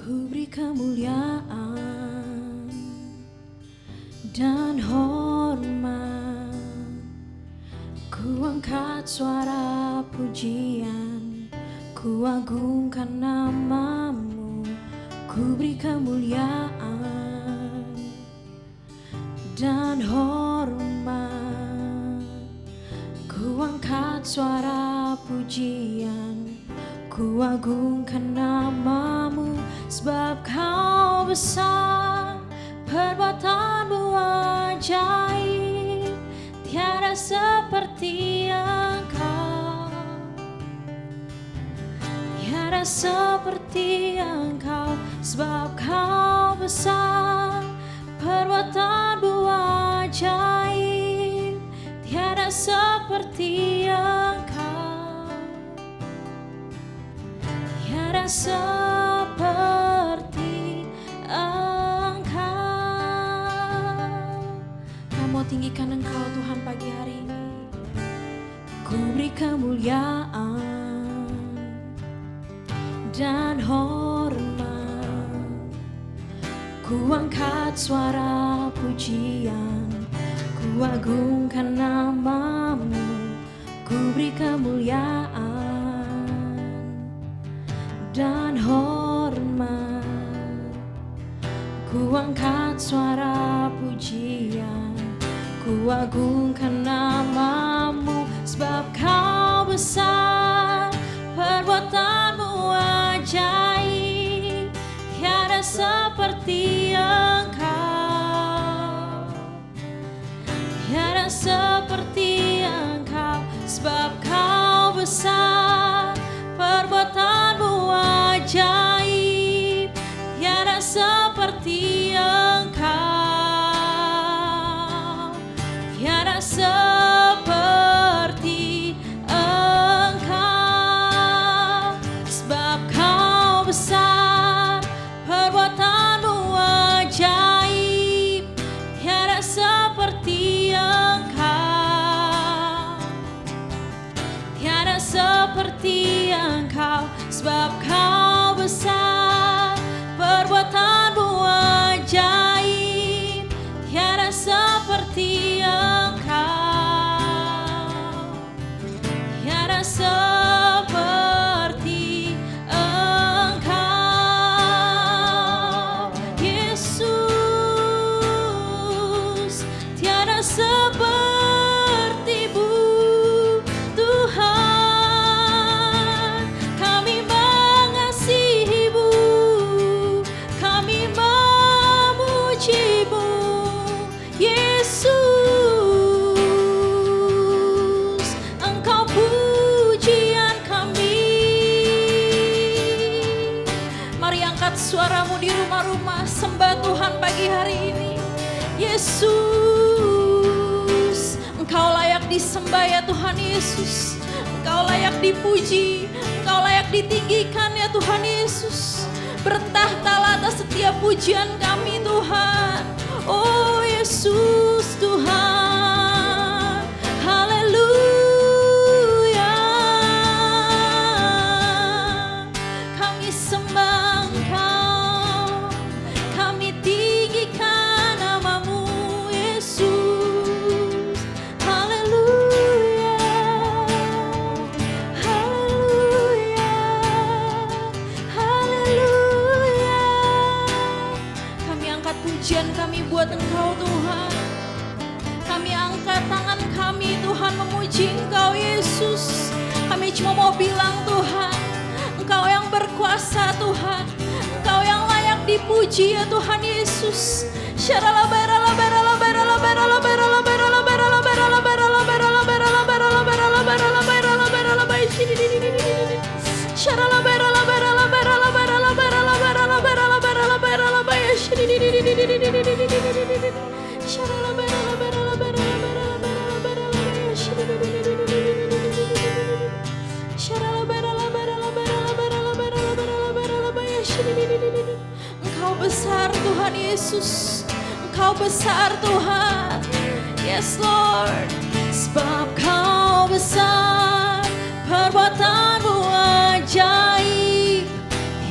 Ku beri kemuliaan dan hormat, ku angkat suara pujian, ku agungkan namamu. Ku beri kemuliaan dan hormat, ku angkat suara pujian, ku agungkan namamu. Sebab kau besar, perbuatanmu ajaib, tiada seperti engkau, tiada seperti engkau. Sebab kau besar, perbuatanmu ajaib, tiada seperti engkau, tiada seperti tinggikan Engkau Tuhan pagi hari ini. Ku beri kemuliaan dan hormat, ku angkat suara pujian, ku agungkan namamu. Ku beri kemuliaan dan hormat, ku angkat suara pujian, ku agungkan namamu. Sebab kau besar, perbuatanmu ajaib, tiada seperti engkau, tiada seperti engkau. Sebab kau besar, perbuatanmu ajaib, tiada seperti engkau, seperti engkau. Sebab kau besar, perbuatanmu ajaib, tiada seperti engkau, tiada seperti engkau. Sebab kau besar, perbuatanmu ajaib, tiada seperti seperti engkau. Yesus, tiada seperti-Mu Tuhan. Kami mengasihi-Mu, kami memuji-Mu Yesus. Suaramu di rumah-rumah, sembah Tuhan pagi hari ini. Yesus, Engkau layak disembah ya Tuhan Yesus. Engkau layak dipuji, Engkau layak ditinggikan ya Tuhan Yesus. Bertahtalah atas setiap pujian kami Tuhan. Oh Yesus Tuhan, haleluya. Kami sembah kami buat Engkau Tuhan. Kami angkat tangan kami Tuhan memuji Engkau Yesus. Kami cuma mau bilang Tuhan, Engkau yang berkuasa Tuhan, Engkau yang layak dipuji ya Tuhan Yesus. Engkau besar Tuhan Yesus, Engkau besar Tuhan. Yes Lord. Sebab Kau besar, perbuatanmu ajaib,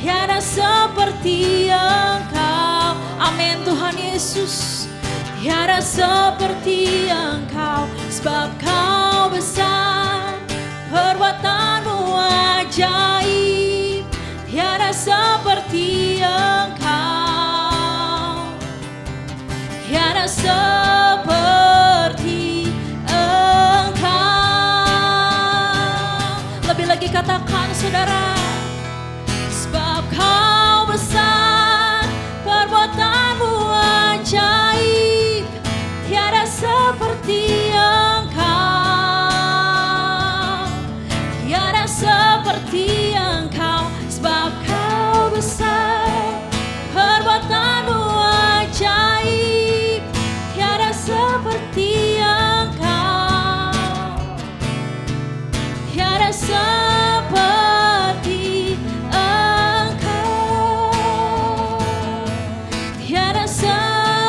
tiada seperti Engkau. Amin Tuhan Yesus. Tiada seperti Engkau, sebab Kau besar, perbuatanmu ajaib. Tiada seperti Engkau, tiada seperti Engkau. Lebih lagi katakan saudara, sebab Kau besar, perbuatanmu ajaib. Tiada seperti Engkau, tiada seperti Engkau, sebab Kau besar, perbuatanmu ajaib. Tiada seperti Engkau, tiada seperti Engkau, tiada seperti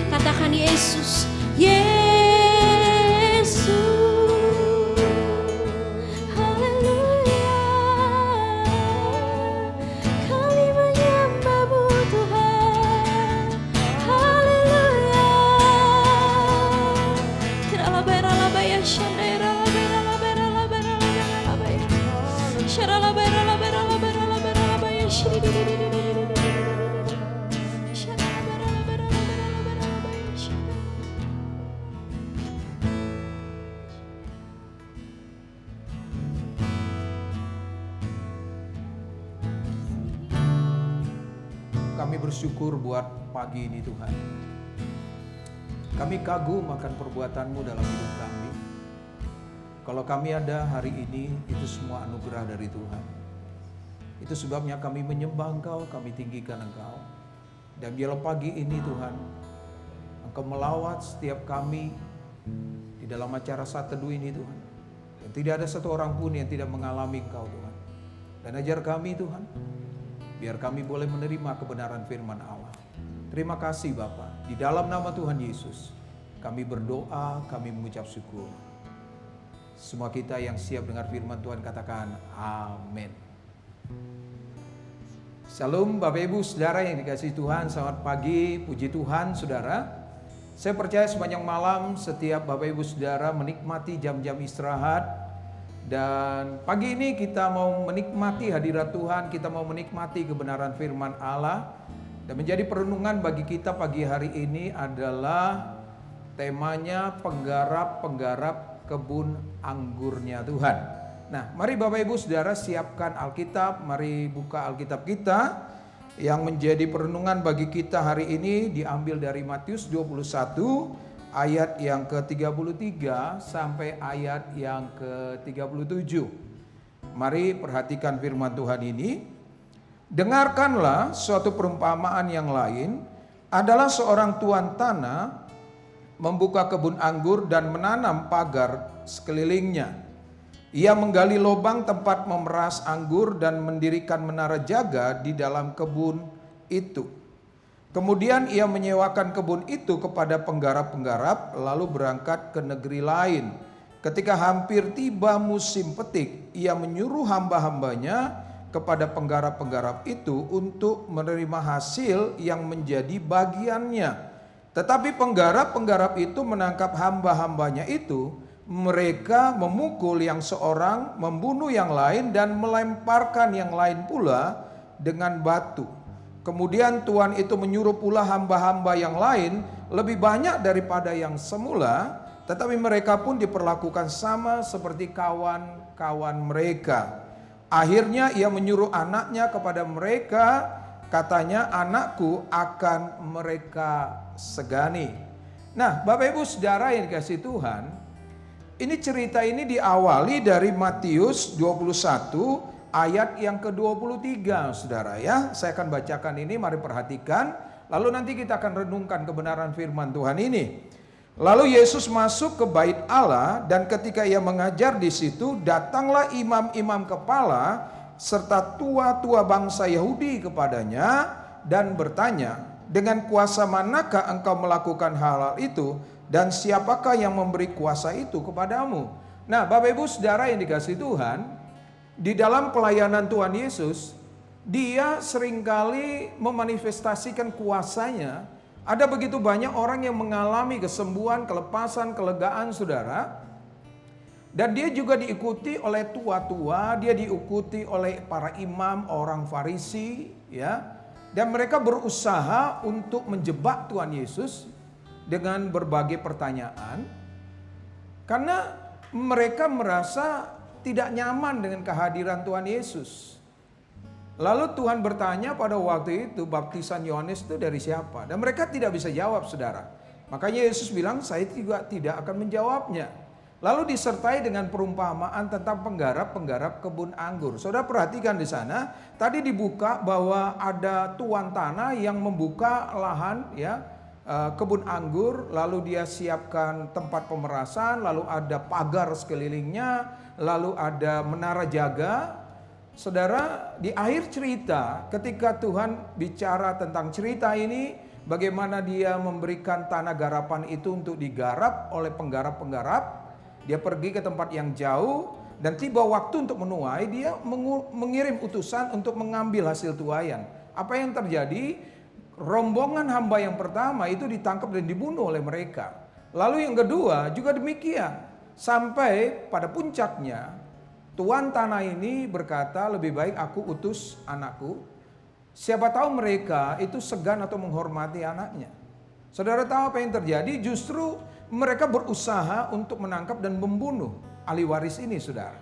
katakan Yesus, Yesus, haleluya. Kami menyembah-Mu Tuhan, haleluya. Tirala berala baya shandera berala berala berala baya, sharala berala berala berala berala baya shiri. Kami bersyukur buat pagi ini Tuhan. Kami kagum akan perbuatan-Mu dalam hidup kami. Kalau kami ada hari ini, itu semua anugerah dari Tuhan. Itu sebabnya kami menyembah Engkau, kami tinggikan Engkau. Dan biarlah pagi ini Tuhan, Engkau melawat setiap kami di dalam acara Saat Teduh ini Tuhan. Dan tidak ada satu orang pun yang tidak mengalami Engkau Tuhan. Dan ajar kami Tuhan, biar kami boleh menerima kebenaran firman Allah. Terima kasih Bapa. Di dalam nama Tuhan Yesus, kami berdoa, kami mengucap syukur. Semua kita yang siap dengar firman Tuhan katakan amin. Shalom Bapak Ibu Saudara yang dikasihi Tuhan, selamat pagi, puji Tuhan Saudara. Saya percaya sepanjang malam setiap Bapak Ibu Saudara menikmati jam-jam istirahat. Dan pagi ini kita mau menikmati hadirat Tuhan, kita mau menikmati kebenaran firman Allah. Dan menjadi perenungan bagi kita pagi hari ini adalah temanya penggarap-penggarap kebun anggurnya Tuhan. Nah, mari Bapak Ibu Saudara siapkan Alkitab, mari buka Alkitab kita. Yang menjadi perenungan bagi kita hari ini diambil dari Matius 21 ayat yang ke-33 sampai ayat yang ke-37. Mari perhatikan firman Tuhan ini. Dengarkanlah suatu perumpamaan yang lain, adalah seorang tuan tanah membuka kebun anggur dan menanam pagar sekelilingnya. Ia menggali lubang tempat memeras anggur dan mendirikan menara jaga di dalam kebun itu. Kemudian ia menyewakan kebun itu kepada penggarap-penggarap lalu berangkat ke negeri lain. Ketika hampir tiba musim petik, ia menyuruh hamba-hambanya kepada penggarap-penggarap itu untuk menerima hasil yang menjadi bagiannya. Tetapi penggarap-penggarap itu menangkap hamba-hambanya itu, mereka memukul yang seorang, membunuh yang lain dan melemparkan yang lain pula dengan batu. Kemudian Tuhan itu menyuruh pula hamba-hamba yang lain lebih banyak daripada yang semula, tetapi mereka pun diperlakukan sama seperti kawan-kawan mereka. Akhirnya ia menyuruh anaknya kepada mereka, katanya, anakku akan mereka segani. Nah, Bapak Ibu Saudara yang dikasihi Tuhan, ini cerita ini diawali dari Matius 21 ayat yang ke-23, Saudara ya. Saya akan bacakan ini, mari perhatikan. Lalu nanti kita akan renungkan kebenaran firman Tuhan ini. Lalu Yesus masuk ke bait Allah dan ketika ia mengajar di situ, datanglah imam-imam kepala serta tua-tua bangsa Yahudi kepadanya dan bertanya, dengan kuasa manakah engkau melakukan hal-hal itu, dan siapakah yang memberi kuasa itu kepadamu? Nah, Bapak Ibu Saudara yang dikasihi Tuhan, di dalam pelayanan Tuhan Yesus, dia seringkali memanifestasikan kuasanya. Ada begitu banyak orang yang mengalami kesembuhan, kelepasan, kelegaan, saudara. Dan dia juga diikuti oleh tua-tua, dia diikuti oleh para imam, orang Farisi, ya. Dan mereka berusaha untuk menjebak Tuhan Yesus dengan berbagai pertanyaan, karena mereka merasa tidak nyaman dengan kehadiran Tuhan Yesus. Lalu Tuhan bertanya pada waktu itu, baptisan Yohanes itu dari siapa? Dan mereka tidak bisa jawab, saudara. Makanya Yesus bilang, saya juga tidak akan menjawabnya. Lalu disertai dengan perumpamaan tentang penggarap-penggarap kebun anggur. Saudara perhatikan di sana, tadi dibuka bahwa ada tuan tanah yang membuka lahan, ya, kebun anggur, lalu dia siapkan tempat pemerasan, lalu ada pagar sekelilingnya, lalu ada menara jaga. Saudara, di akhir cerita ketika Tuhan bicara tentang cerita ini, bagaimana dia memberikan tanah garapan itu untuk digarap oleh penggarap-penggarap, dia pergi ke tempat yang jauh dan tiba waktu untuk menuai, dia mengirim utusan untuk mengambil hasil tuaian. Apa yang terjadi? Rombongan hamba yang pertama itu ditangkap dan dibunuh oleh mereka. Lalu yang kedua juga demikian. Sampai pada puncaknya, tuan tanah ini berkata, lebih baik aku utus anakku. Siapa tahu mereka itu segan atau menghormati anaknya. Saudara tahu apa yang terjadi? Justru mereka berusaha untuk menangkap dan membunuh ahli waris ini, saudara.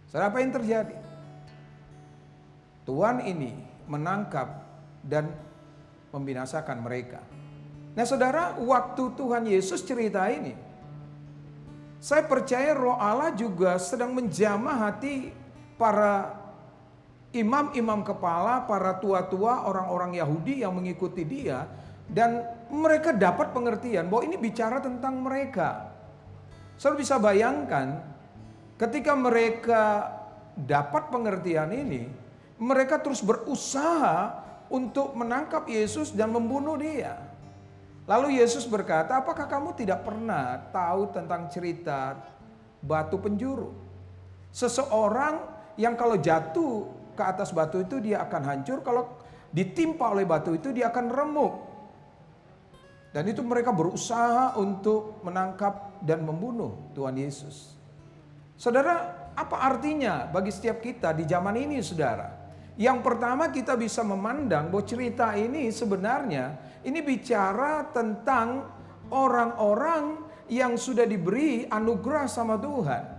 Saudara, apa yang terjadi? Tuan ini menangkap dan membinasakan mereka. Nah, saudara, waktu Tuhan Yesus cerita ini, saya percaya Roh Allah juga sedang menjamah hati para imam-imam kepala, para tua-tua, orang-orang Yahudi yang mengikuti dia. Dan mereka dapat pengertian bahwa ini bicara tentang mereka. Saudara bisa bayangkan ketika mereka dapat pengertian ini, mereka terus berusaha untuk menangkap Yesus dan membunuh dia. Lalu Yesus berkata, apakah kamu tidak pernah tahu tentang cerita batu penjuru? Seseorang yang kalau jatuh ke atas batu itu dia akan hancur, kalau ditimpa oleh batu itu dia akan remuk. Dan itu mereka berusaha untuk menangkap dan membunuh Tuhan Yesus. Saudara, apa artinya bagi setiap kita di zaman ini, saudara? Yang pertama, kita bisa memandang bahwa cerita ini sebenarnya ini bicara tentang orang-orang yang sudah diberi anugerah sama Tuhan.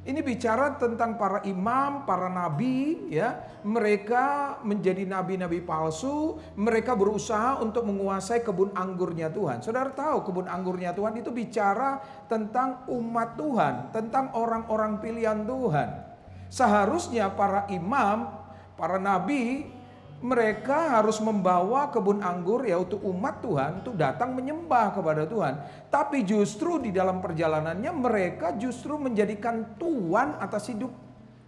Ini bicara tentang para imam, para nabi, ya. Mereka menjadi nabi-nabi palsu, mereka berusaha untuk menguasai kebun anggurnya Tuhan. Saudara tahu kebun anggurnya Tuhan itu bicara tentang umat Tuhan, tentang orang-orang pilihan Tuhan. Seharusnya para imam, para nabi, mereka harus membawa kebun anggur yaitu umat Tuhan untuk datang menyembah kepada Tuhan. Tapi justru di dalam perjalanannya mereka justru menjadikan tuan atas hidup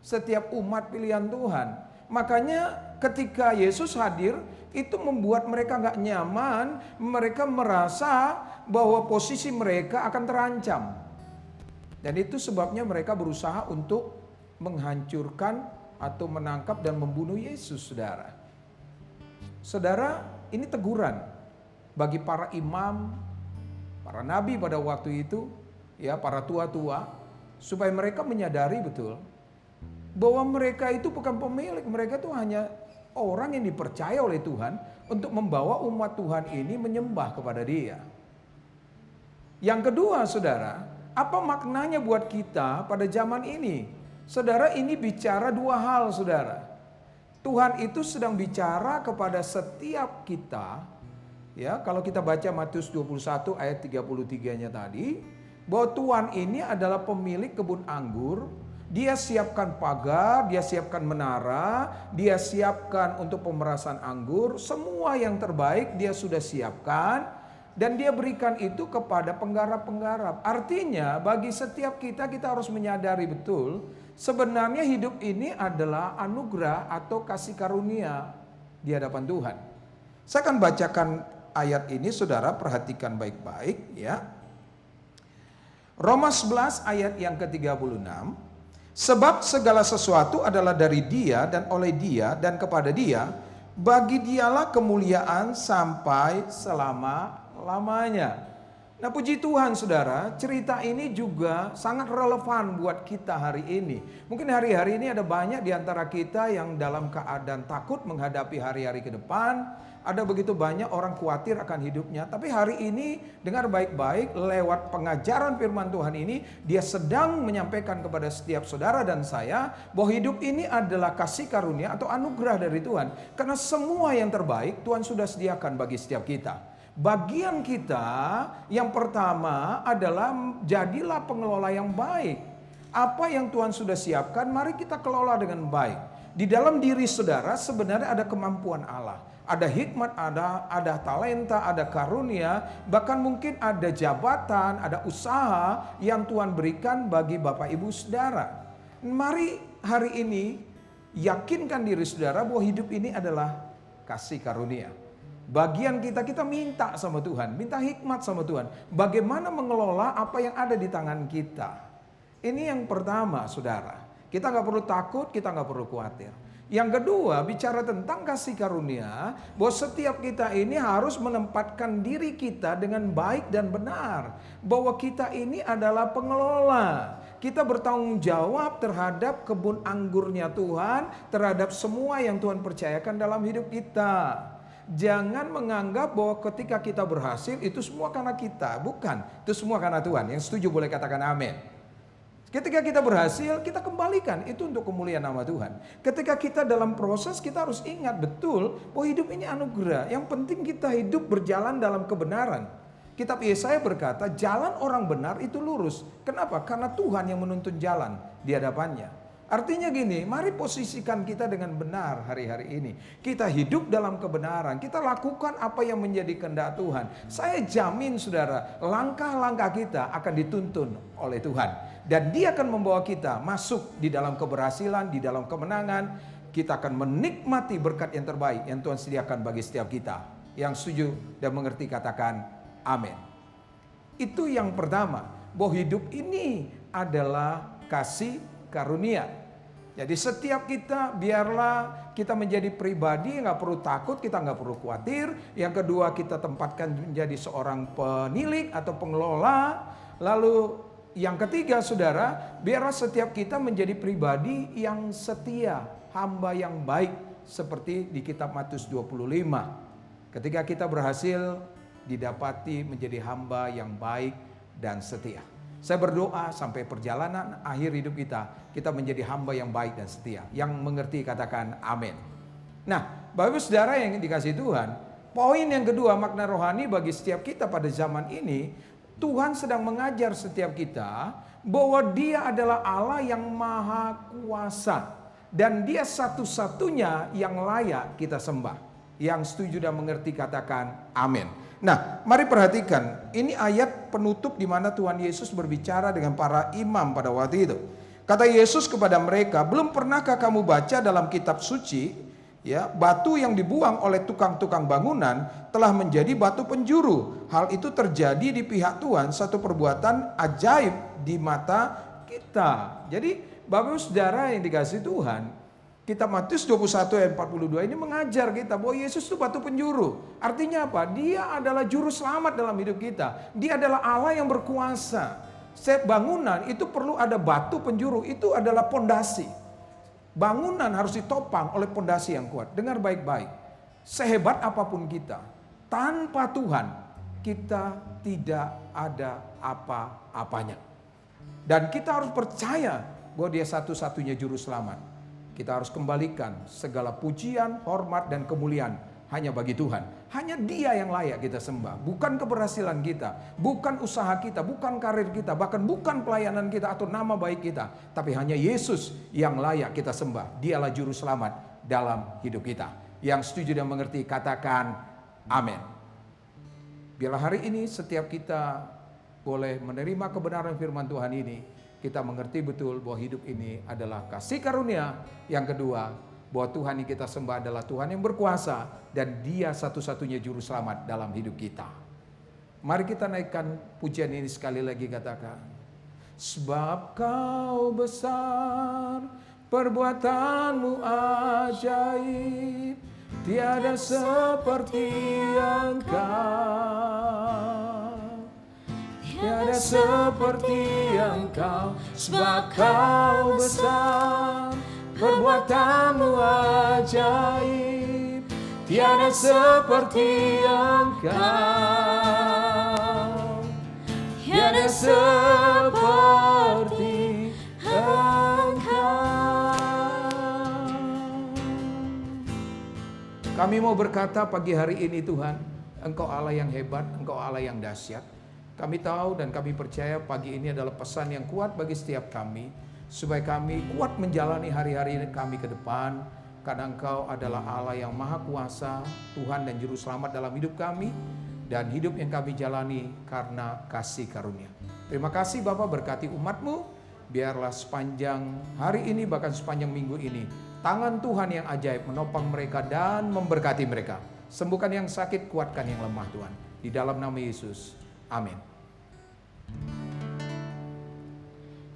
setiap umat pilihan Tuhan. Makanya ketika Yesus hadir itu membuat mereka gak nyaman. Mereka merasa bahwa posisi mereka akan terancam. Dan itu sebabnya mereka berusaha untuk menghancurkan atau menangkap dan membunuh Yesus, saudara. Saudara, ini teguran bagi para imam, para nabi pada waktu itu, ya, para tua-tua, supaya mereka menyadari betul bahwa mereka itu bukan pemilik, mereka itu hanya orang yang dipercaya oleh Tuhan untuk membawa umat Tuhan ini menyembah kepada Dia. Yang kedua, saudara, apa maknanya buat kita pada zaman ini? Saudara, ini bicara dua hal, saudara. Tuhan itu sedang bicara kepada setiap kita, ya. Kalau kita baca Matius 21 ayat 33-nya tadi, bahwa Tuhan ini adalah pemilik kebun anggur. Dia siapkan pagar, dia siapkan menara, dia siapkan untuk pemerasan anggur, semua yang terbaik dia sudah siapkan dan dia berikan itu kepada penggarap-penggarap. Artinya bagi setiap kita harus menyadari betul sebenarnya hidup ini adalah anugerah atau kasih karunia di hadapan Tuhan. Saya akan bacakan ayat ini, saudara perhatikan baik-baik ya. Roma 11 ayat yang ke-36. Sebab segala sesuatu adalah dari Dia dan oleh Dia dan kepada Dia, bagi Dialah kemuliaan sampai selama-lamanya. Nah, puji Tuhan saudara, cerita ini juga sangat relevan buat kita hari ini. Mungkin hari-hari ini ada banyak di antara kita yang dalam keadaan takut menghadapi hari-hari ke depan. Ada begitu banyak orang khawatir akan hidupnya. Tapi hari ini dengar baik-baik, lewat pengajaran firman Tuhan ini, dia sedang menyampaikan kepada setiap saudara dan saya bahwa hidup ini adalah kasih karunia atau anugerah dari Tuhan. Karena semua yang terbaik Tuhan sudah sediakan bagi setiap kita. Bagian kita yang pertama adalah jadilah pengelola yang baik. Apa yang Tuhan sudah siapkan, mari kita kelola dengan baik. Di dalam diri saudara sebenarnya ada kemampuan Allah. Ada hikmat, ada talenta, ada karunia, bahkan mungkin ada jabatan, ada usaha yang Tuhan berikan bagi Bapak Ibu Saudara. Mari hari ini yakinkan diri saudara bahwa hidup ini adalah kasih karunia. Bagian kita minta sama Tuhan, minta hikmat sama Tuhan. Bagaimana mengelola apa yang ada di tangan kita. Ini yang pertama saudara. Kita gak perlu takut, kita gak perlu khawatir. Yang kedua, bicara tentang kasih karunia, bahwa setiap kita ini harus menempatkan diri kita dengan baik dan benar. Bahwa kita ini adalah pengelola. Kita bertanggung jawab terhadap kebun anggurnya Tuhan, terhadap semua yang Tuhan percayakan dalam hidup kita. Jangan menganggap bahwa ketika kita berhasil itu semua karena kita. Bukan, itu semua karena Tuhan. Yang setuju boleh katakan amin. Ketika kita berhasil, kita kembalikan itu untuk kemuliaan nama Tuhan. Ketika kita dalam proses, kita harus ingat betul bahwa hidup ini anugerah. Yang penting kita hidup berjalan dalam kebenaran. Kitab Yesaya berkata, jalan orang benar itu lurus. Kenapa? Karena Tuhan yang menuntun jalan di hadapannya. Artinya gini, mari posisikan kita dengan benar hari-hari ini. Kita hidup dalam kebenaran, kita lakukan apa yang menjadi kehendak Tuhan. Saya jamin saudara, langkah-langkah kita akan dituntun oleh Tuhan. Dan Dia akan membawa kita masuk di dalam keberhasilan, di dalam kemenangan. Kita akan menikmati berkat yang terbaik yang Tuhan sediakan bagi setiap kita. Yang setuju dan mengerti katakan amin. Itu yang pertama, bahwa hidup ini adalah kasih karunia. Jadi setiap kita biarlah kita menjadi pribadi yang gak perlu takut, kita gak perlu khawatir. Yang kedua, kita tempatkan menjadi seorang penilik atau pengelola. Lalu yang ketiga saudara, biarlah setiap kita menjadi pribadi yang setia, hamba yang baik. Seperti di kitab Matius 25. Ketika kita berhasil didapati menjadi hamba yang baik dan setia. Saya berdoa sampai perjalanan akhir hidup kita menjadi hamba yang baik dan setia. Yang mengerti katakan amin. Nah, Bapak Ibu Saudara yang dikasihi Tuhan, poin yang kedua makna rohani bagi setiap kita pada zaman ini, Tuhan sedang mengajar setiap kita bahwa Dia adalah Allah yang maha kuasa. Dan Dia satu-satunya yang layak kita sembah. Yang setuju dan mengerti katakan amin. Nah, mari perhatikan, ini ayat penutup di mana Tuhan Yesus berbicara dengan para imam pada waktu itu. Kata Yesus kepada mereka, belum pernahkah kamu baca dalam kitab suci, ya, batu yang dibuang oleh tukang-tukang bangunan telah menjadi batu penjuru. Hal itu terjadi di pihak Tuhan, satu perbuatan ajaib di mata kita. Jadi, Bapak Ibu Saudara yang dikasihi Tuhan, kitab Matius 21 ayat 42 ini mengajar kita bahwa Yesus itu batu penjuru. Artinya apa? Dia adalah juru selamat dalam hidup kita. Dia adalah Allah yang berkuasa. Setiap bangunan itu perlu ada batu penjuru, itu adalah pondasi. Bangunan harus ditopang oleh pondasi yang kuat. Dengar baik-baik. Sehebat apapun kita, tanpa Tuhan kita tidak ada apa-apanya. Dan kita harus percaya bahwa Dia satu-satunya juru selamat. Kita harus kembalikan segala pujian, hormat, dan kemuliaan hanya bagi Tuhan. Hanya Dia yang layak kita sembah. Bukan keberhasilan kita, bukan usaha kita, bukan karir kita, bahkan bukan pelayanan kita atau nama baik kita. Tapi hanya Yesus yang layak kita sembah. Dialah juru selamat dalam hidup kita. Yang setuju dan mengerti katakan amin. Biarlah hari ini setiap kita boleh menerima kebenaran firman Tuhan ini. Kita mengerti betul bahwa hidup ini adalah kasih karunia. Yang kedua, bahwa Tuhan yang kita sembah adalah Tuhan yang berkuasa dan Dia satu-satunya juru selamat dalam hidup kita. Mari kita naikkan pujian ini sekali lagi, katakan. Sebab Kau besar, perbuatanmu ajaib, tiada seperti Engkau. Tiada seperti Engkau, sebab Kau besar, perbuatanmu ajaib, tiada seperti Engkau. Tiada seperti Engkau. Kami mau berkata pagi hari ini, Tuhan, Engkau Allah yang hebat, Engkau Allah yang dahsyat. Kami tahu dan kami percaya pagi ini adalah pesan yang kuat bagi setiap kami, supaya kami kuat menjalani hari-hari kami ke depan, karena Engkau adalah Allah yang maha kuasa, Tuhan dan Juru Selamat dalam hidup kami, dan hidup yang kami jalani karena kasih karunia. Terima kasih Bapa, berkati umat-Mu, biarlah sepanjang hari ini bahkan sepanjang minggu ini, tangan Tuhan yang ajaib menopang mereka dan memberkati mereka. Sembuhkan yang sakit, kuatkan yang lemah Tuhan. Di dalam nama Yesus, amin.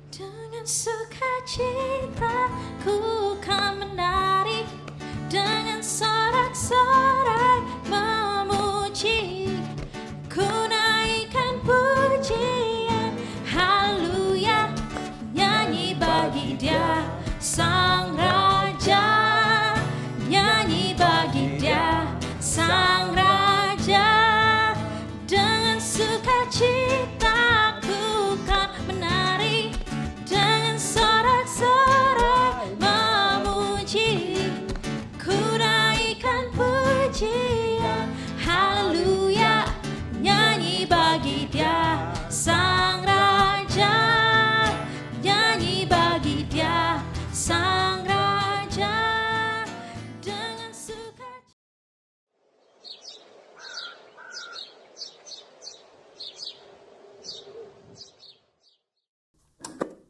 Dengan sukacita ku kan menari, dengan sorak-sorai